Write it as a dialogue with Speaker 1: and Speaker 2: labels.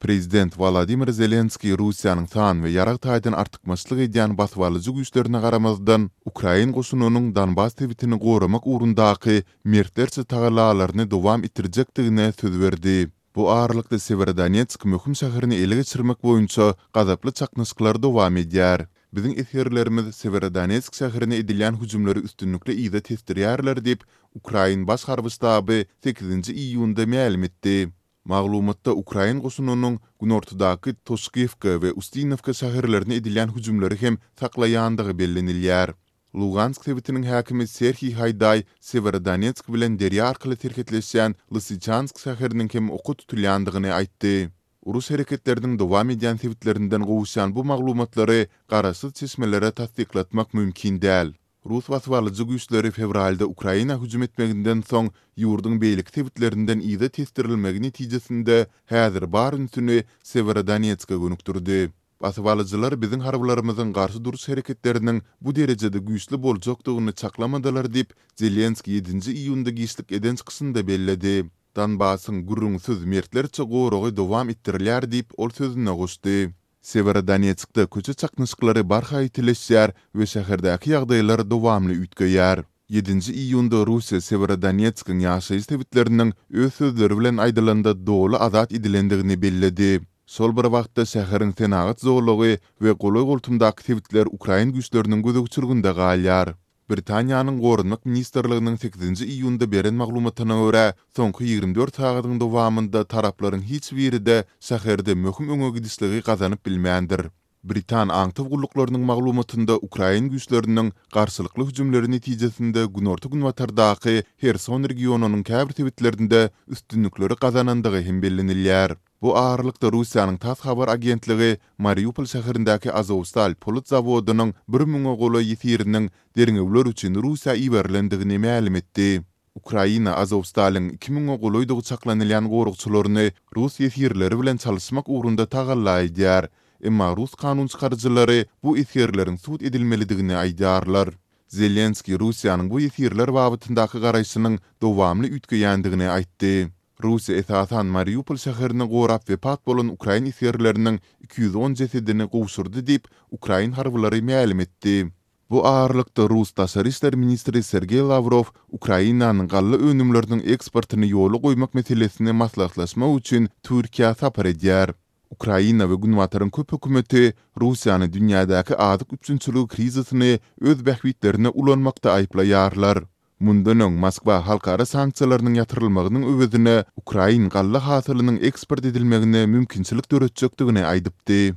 Speaker 1: Prezident Vladimir Zelenski Russiýanyň san we ýarag taýdan artykmaçlyk edýän baswalyjy güýçlerine garamazdan Ukraina goşunynyň Donbas tebitini goramak ugrundaky mertlerçe tagallalaryny dowam etdirjekdigine söz berdi. Bu aralykda Severodonetsk möhüm şäherini ele geçirmek boýunça gazaply çaknysyklar dowam edýär. Biziň eserlerimiz Severodonetsk şäherine edilýän hüjümleri üstünlikle ýa-da testirýärler diýip Ukraina baş harby ştaby 8-nji iýunda ma'lum etdi. Maglumatda Ukraina goşunynyň günortudaky Toskivka we Ustinovka şäherlerine edilýän hüjümleri hem saklaýandygy bellenilýär. Lugansk tebitiniň häkimi Serhiy Hayday Severodonetsk bilen derýa arkaly terketleşýän Lysychansk şäheriniň hem oku tutulýandygyny aýtdy. Urus hereketleriniň dowam edýän tebitlerinden gowuşan bu maglumatlary garaşsyz çeşmelere tasdiklatmak mümkin däl. Rus baswalyjy güýçleri fevralda Ukraina hüjüm etmeginden soň ýurduň beýlik tebitlerinden ýa-da testirilmegi netijesinde häzir bar ünsüni Severodonetska gönükdirdi. Baswalyjylar biziň harbylarymyzyň garşy duruş hereketleriniň bu derejede güýçli boljakdygyny çaklamadalar diýip Zelenski 7-nji iýunda giçlik eden çykysynda belledi. Donbasyň gurrunsyz mertlerçe goragy dowam etdirilýär diýip ol sözüne goşdy. Severodonetskda köçe çaknyşyklary barha ýetileşýär we şäherdäki ýagdaýlar dowamly ütgeýär. 7-nji iýunda Russiýa Severodonetskiň ýaşaýyş tebitleriniň öz sözleri bilen aýdylanda doly azat edilendigini belledi. Sol bir wagtda şäheriň tenagat zorlugy we goly goltumdaky tebitler Ukraina güýçleriniň gözegçilginde galýar. Britaniýanyň Gorunmak Ministrliginiň 8-nji iýunda beren maglumatyna görä, soňky 24 sagatyň dowamında taraplaryň hiç biride şäherde möhüm öňe gidişligi gazanyp bilmändir. Britan aňtyw gulluklarının maglumatynda Ukraina güýçleriniň garşylykly hüjümleri netijesinde günorta günwatardaky Herson regionunyň käbir tebitlerinde üstünlikleri gazanandygy hem bellenilýär. Bu aralykda Russiýanyň TASS habar agentligi Mariupol şäherindäki Azovstal polit zawodynyň 1000 goly ýetiriniň derňewler üçin Russiýa iberlendigini ma'lum etdi. Ukraina Azovstalyň 2000 golydygy çaklanylýan gorugçylaryny Rus ýetirleri bilen çalyşmak ugrunda tagallaýdýar. Emma Rus kanun çykarjylary bu ýetirleriň sud edilmelidigini aýdýarlar. Zelenski Russiýanyň bu ýetirler babatyndaky garaýşynyň dowamly ütgeýändigini aýtdy. Russiýa esasan Mariupol şäherini gorap we pat bolan Ukraina ýetirleriniň 210 jesedini gowşurdy diýip Ukraina harbylary ma'lum etdi. Bu aralykda Rus Daşary işler ministri Sergey Lavrov Ukrainanyň gally önümleriniň eksportyny ýoly goýmak meselesine maslahatlaşmak üçin Türkiýe sapar edýär. Ukraina we Günwataryň köp hökümeti Russiýany dünýädäki adyk üçinçilik krizisyny öz bähwitlerine ulanmakda aýplaýarlar. Mundan öň Moskwa halkara sanksiýalarynyň ýatyrylmagynyň öwedine Ukraina gally hasylynyň eksport edilmegine mümkinçilik döretjekdigini aýdypdy.